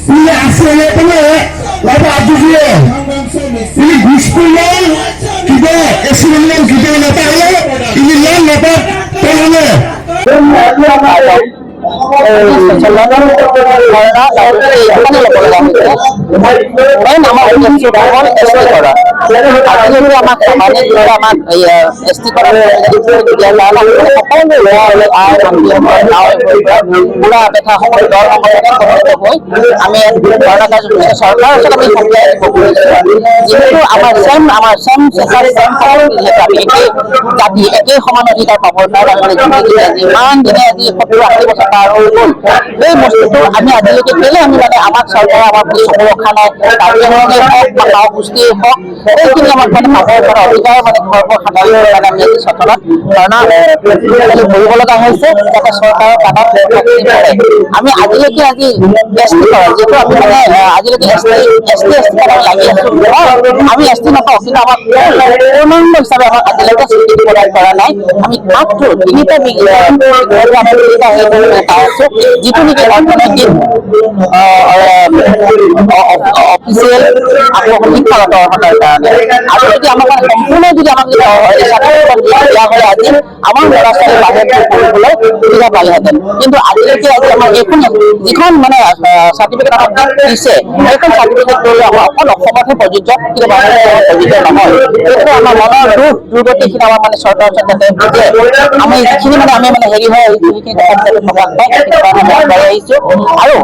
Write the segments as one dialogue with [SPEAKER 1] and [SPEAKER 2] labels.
[SPEAKER 1] Ini asli penuh, lapa abusiye. Ini guspulnya kita esrimnya kita napa ini yang napa penuhnya. এই বস্তুটো আমি আজিলৈকে কেলে আমি মানে আমাক চৰকাৰে আমাৰ চকু ৰখা নাই কাৰ্যকৰণে হওক বা গাঁও গোষ্ঠীয়ে হওক এইখিনি আমাক মানে পাবৰ পৰা অধিকাৰ মানে ঘৰবোৰ সাধাৰণৰ কাৰণে আমি আজি চটনত ধৰ্ণা কৰিব লগা হৈছে যাতে চৰকাৰৰ কামত আমি আজিলৈকে আজি এছটি যিহেতু আমি মানে আজিলৈকে এছটি লাগি আছো আমি এছটি নাপাওঁ কিন্তু আমাক পূৰ্ণাংগ হিচাপে আমাক আজিলৈকে স্বীকৃতি প্ৰদান কৰা নাই আমি মাত্ৰ তিনিটা পাই আছো যিটো নেকি অৰ্থনৈতিক অফিচিয়েল আকৌ শিক্ষাগত অৰ্হতাৰ কাৰণে আৰু যদি আমাক সম্পূৰ্ণ যদি আমাক দিয়া হয় আজি আমাৰ ল'ৰা ছোৱালী বাহিৰত পঢ়িবলৈ সুবিধা পালেহেঁতেন কিন্তু আজিলৈকে আজি আমাৰ এইখন যিখন মানে চাৰ্টিফিকেট আমাক দিছে সেইখন চাৰ্টিফিকেট কৰিলে আমাৰ অকল অসমতহে প্ৰযোজ্য কিন্তু বাহিৰত প্ৰযোজ্য নহয় সেইটো আমাৰ মনৰ দুৰ্গতি এইখিনি আমাৰ মানে চৰকাৰৰ যাতে বুজে আমি যিখিনি মানে আমি মানে হেৰি হৈ আহিছো সেইখিনি প্ৰকাশ পায় আহিছো আৰু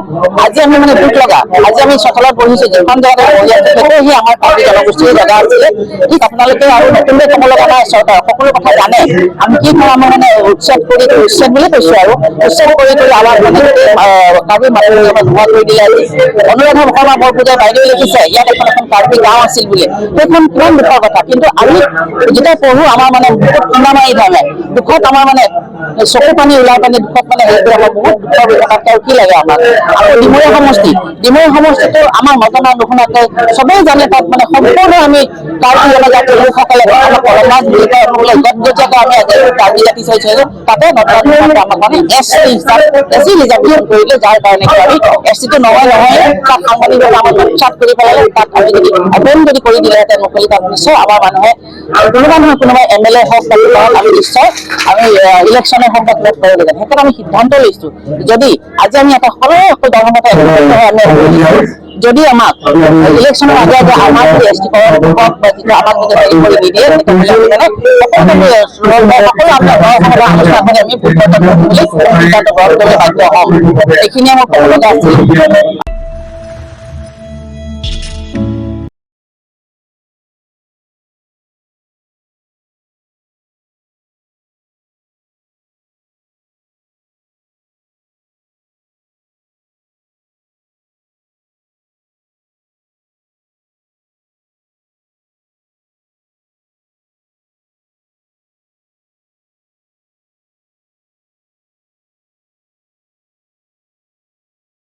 [SPEAKER 1] আজি আমি মানে দুখ লগা আজি আমি চকলত বহিছো যিখন জেগাতে বহি আছো সেইটো সি আমাৰ পাৰ্টি জনগোষ্ঠীৰ জেগা আছিলে ঠিক আপোনালোকে আৰু নতুনকৈ ক'ব লগা নাই চৰকাৰ সকলো কথা জানে আমি কি কওঁ আমাৰ মানে উচ্ছেদ বুলি কৈছো আৰু উচ্ছেদ কৰি আমাৰ মানে কাৰ্বি মাটি আমাক ধোৱা কৰি দিলে আজি অনুৰাধা শৰ্মা বৰপূজাই বাইদেৱে লিখিছে ইয়াত এখন কাৰ্বি গাঁও আছিল বুলি সেইখন কিমান দুখৰ কথা কিন্তু আমি যেতিয়া পঢ়ো আমাৰ মানে বহুত খুন্দা মাৰি ধৰে দুখত আমাৰ মানে চকু পানী ওলাই পানী দুখত মানে সেইবোৰ আমাৰ বহুত দুখৰ কথা তেওঁ কি লাগে আমাক আৰু ডিমৰীয়া সমষ্টিটো আমাৰ নজনা নুশুনাকৈ চবেই জানে তাত মানে সম্পূৰ্ণ আমি কাৰ্বি জনজাতিৰ লোকসকলে কলমাজ বুলি কয় গজগজীয়াকৈ আমি আজি কাৰ্বি জাতি চাইছো তাতে নজনা আমাক মানে এছচি ৰিজাৰ্ভেশ্যন কৰিলে যাৰ কাৰণে আমি এছচিটো নহয় তাত সাংবাদিকতা আমাক উৎসাহ কৰি পেলালে তাত আমি যদি অপেন যদি কৰি দিলেহেঁতেন মুকলি তাত নিশ্চয় আমাৰ মানুহে কোনোবা নহয় কোনোবা MLA হওক বা আমি নিশ্চয় আমি ইলেকশ্যনে হওক বা ক্লব কৰিলেহেঁতেন সেইকাৰণে আমি সিদ্ধান্ত লৈছো যদি আজি আমি এটা সৰহ দৰমতে যদি আমাক ইলেকশ্যনৰ আগে আগে আমাৰ যদি এছটি আমাক যদি হেৰি কৰি নিদিয়ে তেতিয়াহ'লে সকলো আপোনাৰ আলোচনা আমি ভোট সিদ্ধান্ত গ্ৰহণ কৰিবলৈ বাধ্য হ'ম এইখিনিয়ে মই ক'ব লগা আছিল।